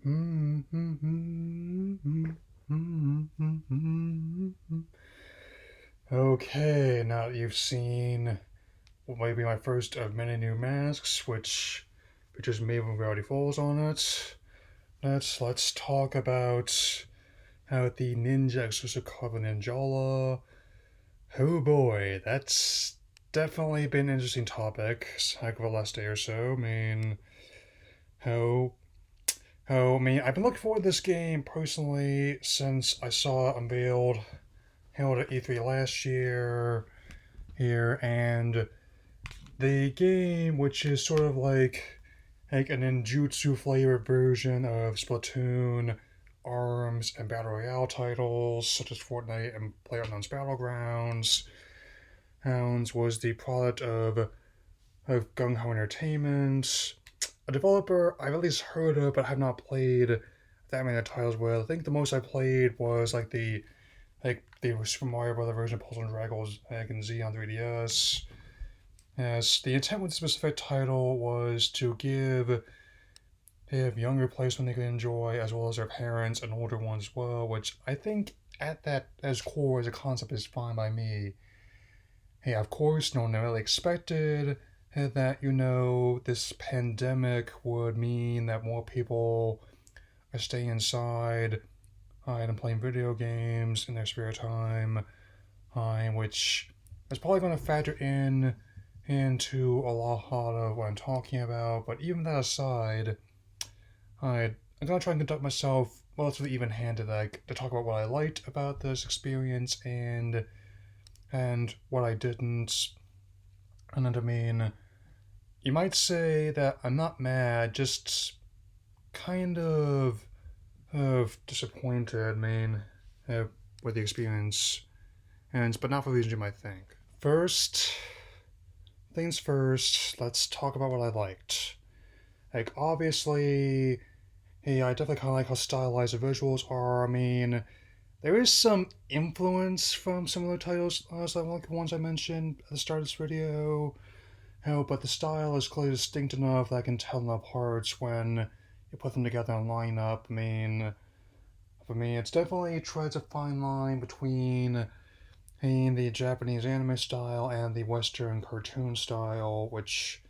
Okay, now that you've seen what might be my first of many new masks, which features me when Gravity Falls on it, let's talk about how the Ninja exclusive cover Ninjala. Oh boy, that's definitely been an interesting topic. Heck of a last day or so. How I've been looking forward to this game personally since I saw it unveiled held at E3 last year here, and the game, which is sort of like an ninjutsu flavored version of Splatoon, ARMS, and Battle Royale titles such as Fortnite and PlayerUnknown's Battlegrounds. Hounds was the product of Gung Ho Entertainment, a developer I've at least heard of but have not played that many titles with. I think the most I played was like the Super Mario Bros. Version of Puzzle and Dragons Egg and Z on 3DS. As the intent with the specific title was to give younger players something they could enjoy, as well as their parents and older ones as well, which I think at that as core as a concept is fine by me. Hey, of course, no one really expected that, this pandemic would mean that more people are staying inside and playing video games in their spare time, which is probably going to factor into a lot of what I'm talking about. But even that aside, I'm gonna try and conduct myself relatively even-handed, like to talk about what I liked about this experience and what I didn't. And you might say that I'm not mad, just kind of disappointed. With the experience, and but not for the reasons you might think. First things first, let's talk about what I liked. Like, obviously, hey, I definitely kind of like how stylized the visuals are. There is some influence from similar titles, like the ones I mentioned at the start of this video. But the style is clearly distinct enough that I can tell them apart when you put them together in a lineup. For me, it's definitely treads a fine line between the Japanese anime style and the Western cartoon style, which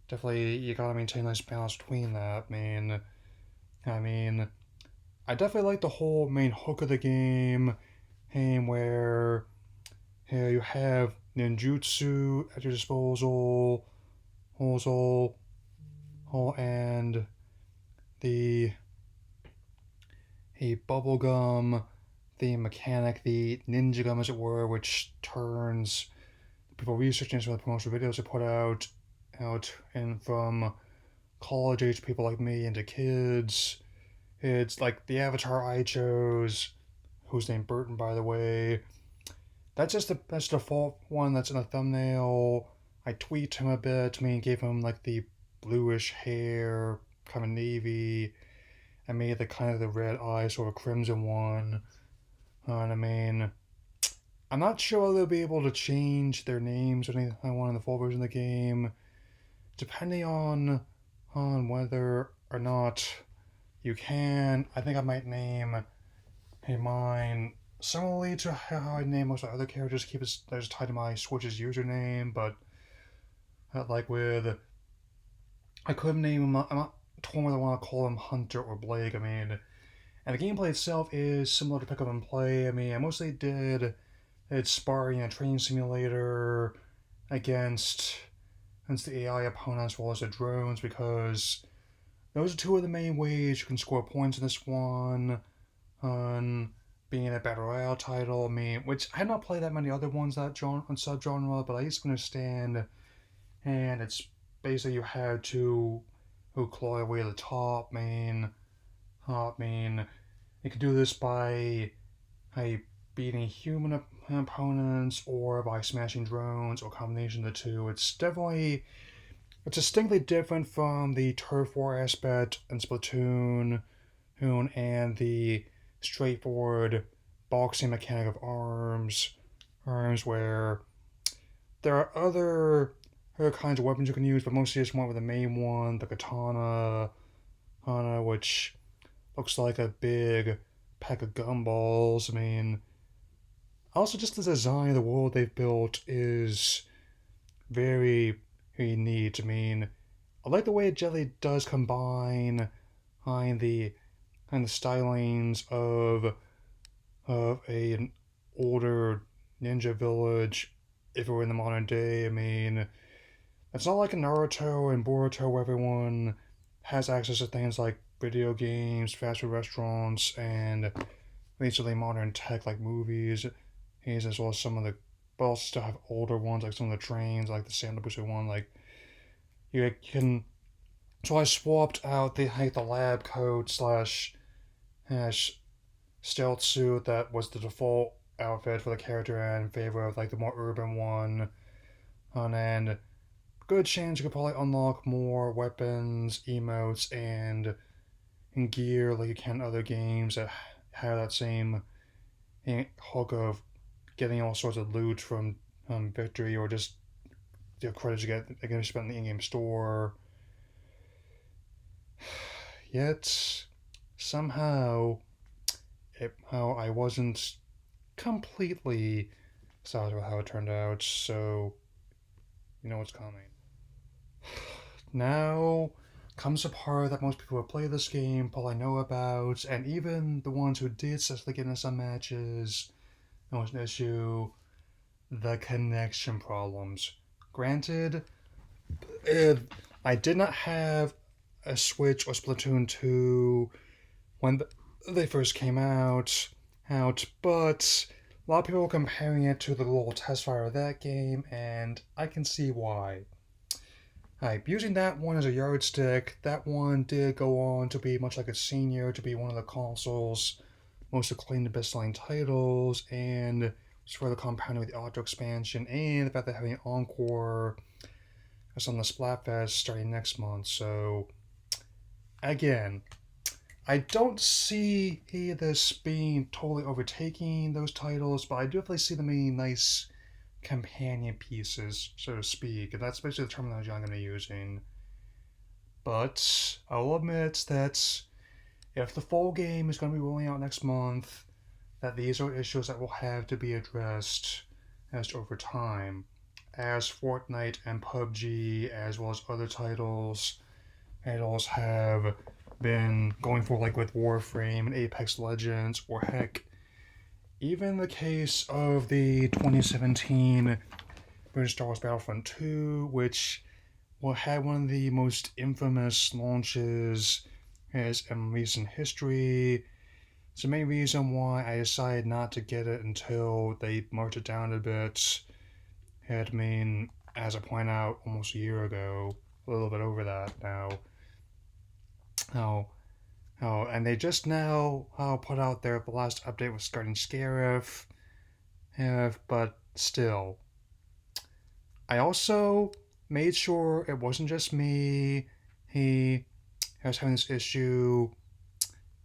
definitely you gotta maintain a nice balance between that. I mean, I definitely like the whole main hook of the game, where you have ninjutsu at your disposal, and the a bubblegum, the mechanic, the ninja gum as it were, which turns people researching some of the promotional videos they put out and from college age people like me into kids. It's like the avatar I chose, who's named Burton by the way. That's the default one that's in the thumbnail. I tweaked him a bit. Gave him like the bluish hair, kind of navy. I made the kind of the red eyes, sort of crimson one. And I'm not sure whether they'll be able to change their names or anything I want in the full version of the game, depending on whether or not you can. I think I might name mine similarly to how I name most of my other characters. Keep it there's tied to my Switch's username, but like with I could name him. I'm not torn whether I want to call him Hunter or Blake. And the gameplay itself is similar to pick up and play. I mostly did it's sparring a training simulator against the AI opponents as well as the drones, because those are two of the main ways you can score points in this one. On being a battle royale title, which I have not played that many other ones that genre subgenre, but I used to understand. And it's basically you have to who claw away the top. You can do this by beating human opponents or by smashing drones or a combination of the two. It's distinctly different from the turf war aspect in Splatoon and the straightforward boxing mechanic of arms where there are other kinds of weapons you can use, but mostly just one with the main one, the katana, which looks like a big pack of gumballs. I mean, also just the design of the world they've built is very, very neat. I mean, I like the way Jelly does combine the stylings of an older ninja village if it were in the modern day. I mean, it's not like in Naruto and Boruto where everyone has access to things like video games, fast food restaurants, and basically modern tech like movies, as well as some of the, but also still have older ones like some of the trains, like the Sandabusu one. Like you can, so I swapped out the lab coat slash stealth suit that was the default outfit for the character in favor of like the more urban one. And good chance you could probably unlock more weapons, emotes, and gear like you can in other games that have that same hook of getting all sorts of loot from victory or just the credits you get again spent in the in-game store. Yet somehow how I wasn't completely satisfied with how it turned out, so you know what's coming. Now comes the part that most people who play this game probably know about, and even the ones who did successfully get into some matches, there was an issue, the connection problems. Granted, I did not have a Switch or Splatoon 2 when they first came out, but a lot of people were comparing it to the little test fire of that game, and I can see why. Using that one as a yardstick, that one did go on to be much like a senior, to be one of the console's most acclaimed best-selling titles, and was further compounded with the auto expansion and the fact that having an encore as on the Splatfest starting next month. So, again, I don't see this being totally overtaking those titles, but I definitely see them being nice companion pieces, so to speak, and that's basically the terminology I'm going to be using. But I'll admit that if the full game is going to be rolling out next month, that these are issues that will have to be addressed as over time, as Fortnite and PUBG, as well as other titles have been going for, like with Warframe and Apex Legends, or heck, even the case of the 2017 British Star Wars Battlefront 2, which had one of the most infamous launches as in recent history. It's the main reason why I decided not to get it until they marked it down a bit. I mean, as I pointed out almost a year ago, a little bit over that now. And they just now put out the last update with Guardian Scarif, but still. I also made sure it wasn't just me who was having this issue,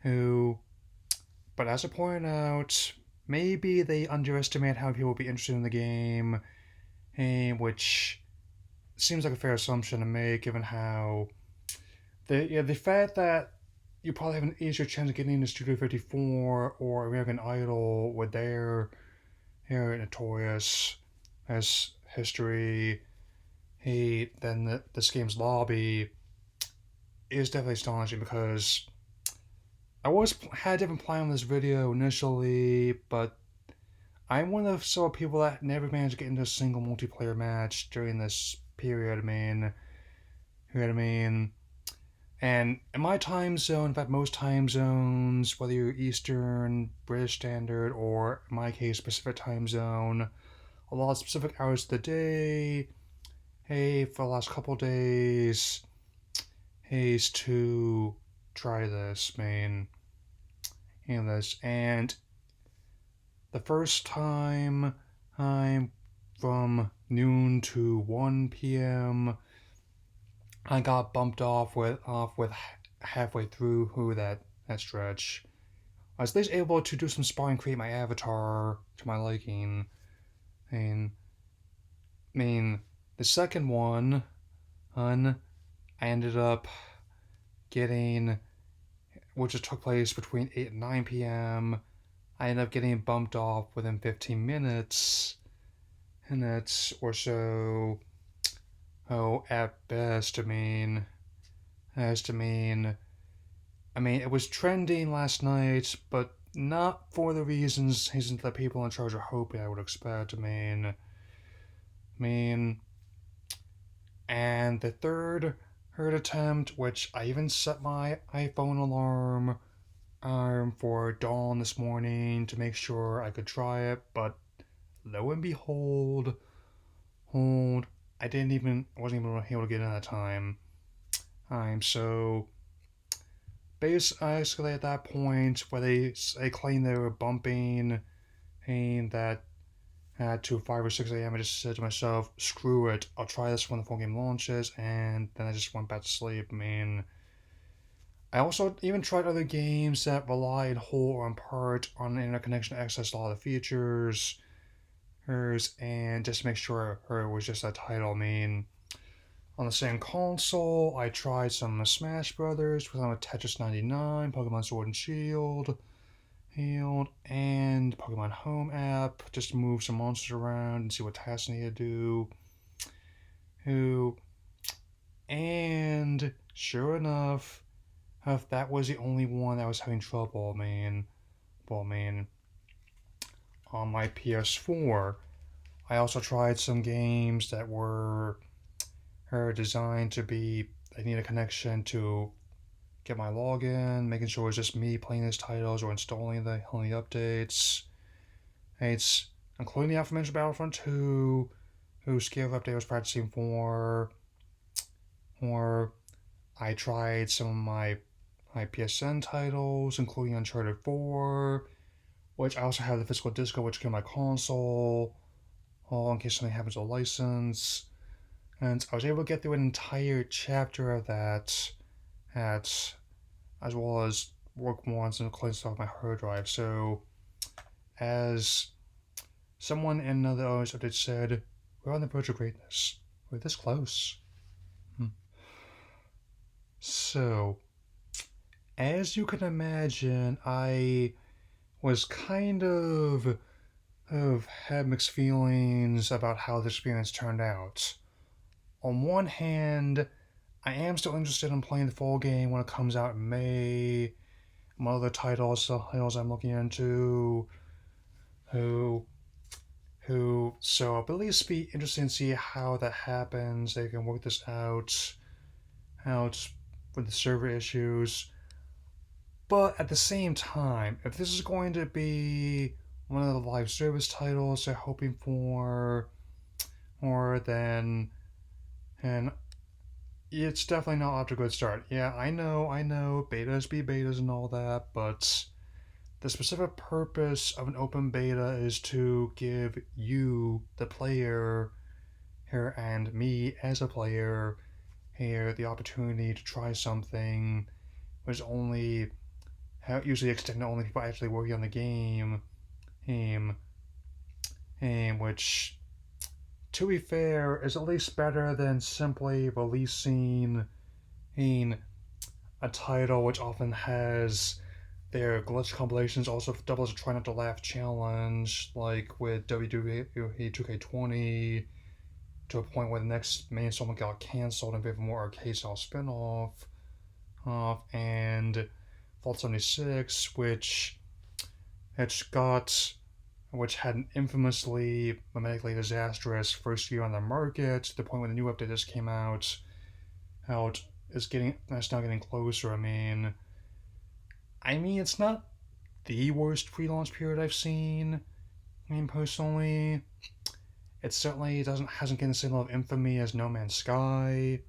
but as I pointed out, maybe they underestimate how people will be interested in the game, which seems like a fair assumption to make given how the fact that you probably have an easier chance of getting into Studio 54 or American Idol with their notorious as history, then this game's lobby is definitely astonishing because had a different plan on this video initially, but I'm one of several people that never managed to get into a single multiplayer match during this period. And in my time zone, in fact, most time zones, whether you're Eastern, British Standard, or in my case, Pacific time zone, a lot of specific hours of the day, for the last couple days, to try this, and the first time I'm from noon to 1 p.m. I got bumped off with halfway through that stretch. I was at least able to do some sparring, create my avatar to my liking. I mean, the second one, I ended up getting which took place between 8 and 9 p.m. I ended up getting bumped off within 15 minutes or so. Oh, at best, it was trending last night, but not for the reasons that people in charge are hoping I would expect. And the third attempt, which I even set my iPhone alarm for dawn this morning to make sure I could try it, but lo and behold, I wasn't even able to get in that time. So basically at that point where they claimed they were bumping and that at 5 or 6 a.m. I just said to myself, screw it, I'll try this when the full game launches, and then I just went back to sleep. I also even tried other games that rely in whole or in part on internet connection to access a lot of the features, and just to make sure it was just that title. On the same console, I tried some Smash Brothers, with Tetris 99, Pokemon Sword and Shield, and Pokemon Home app, just to move some monsters around and see what tasks I need to do. And sure enough, that was the only one that was having trouble, on my PS4. I also tried some games that were designed to be, I need a connection to get my login, making sure it's just me playing these titles or installing the updates. It's including the aforementioned Battlefront 2, whose scale update I was practicing for, or I tried some of my PSN titles, including Uncharted 4, which I also have the physical disc, which came on my console, in case something happens to the license. And I was able to get through an entire chapter of that, as well as work once and clean stuff off my hard drive. So, as someone in another update said, we're on the verge of greatness. We're this close. So, as you can imagine, I was kind of had mixed feelings about how the experience turned out. On one hand, I am still interested in playing the full game when it comes out in May. One other titles I'm looking into, so it'll at least be interesting to see how that happens. They can work this out with the server issues. But at the same time, if this is going to be one of the live service titles they're hoping for, then and it's definitely not off to a good start. Yeah, I know, betas be betas and all that, but the specific purpose of an open beta is to give you, the player, and me as a player, the opportunity to try something which usually extended to only people actually working on the game, which, to be fair, is at least better than simply releasing a title which often has their glitch compilations also double as a try not to laugh challenge, like with WWE 2K20, to a point where the next main installment got cancelled in favor of a more arcade style spin-off, and Vault 76, which had an infamously memetically disastrous first year on the market, to the point when the new update just came out, it's now getting closer. It's not the worst pre-launch period I've seen. Personally, it certainly hasn't gained the same level of infamy as No Man's Sky.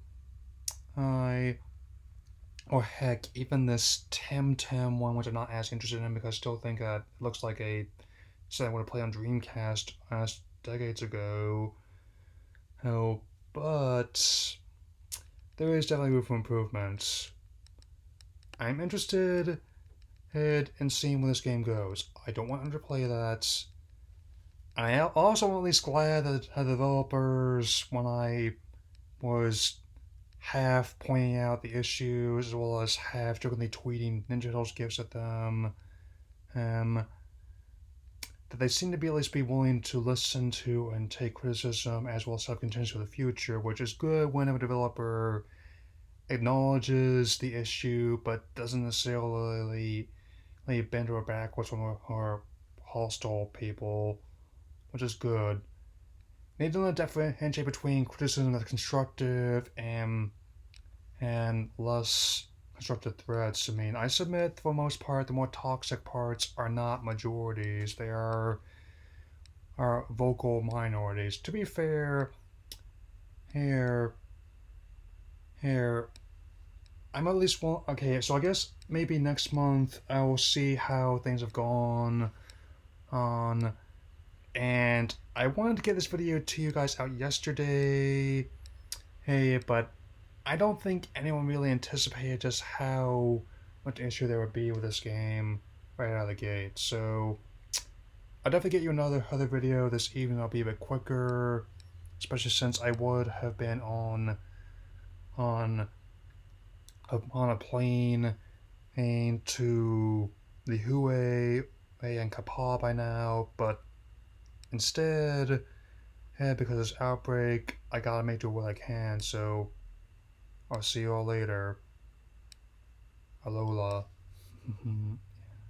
Or heck, even this Temtem one, which I'm not as interested in because I still think it looks like something I would have played on Dreamcast decades ago. But there is definitely room for improvement. I'm interested in seeing where this game goes. I don't want to underplay that. I also am at least glad that the developers, when I was half pointing out the issues as well as half jokingly tweeting Ninja's gifts at them. Um, that they seem to be at least be willing to listen to and take criticism as well as self-contention for the future, which is good when a developer acknowledges the issue but doesn't necessarily bend over backwards or hostile people, which is good. They don't differentiate between criticism that's constructive and less constructive threats. I mean, I submit for the most part, the more toxic parts are not majorities; they are vocal minorities. To be fair, here, here, I'm at least one. Okay, so I guess maybe next month I will see how things have gone on, and I wanted to get this video to you guys out yesterday. Hey, but I don't think anyone really anticipated just how much issue there would be with this game right out of the gate. So I'll definitely get you another video this evening. I'll be a bit quicker, especially since I would have been on on a plane and to the Hue and Kappa by now, but instead, because of this outbreak, I gotta make do what I can. So I'll see you all later. Alola.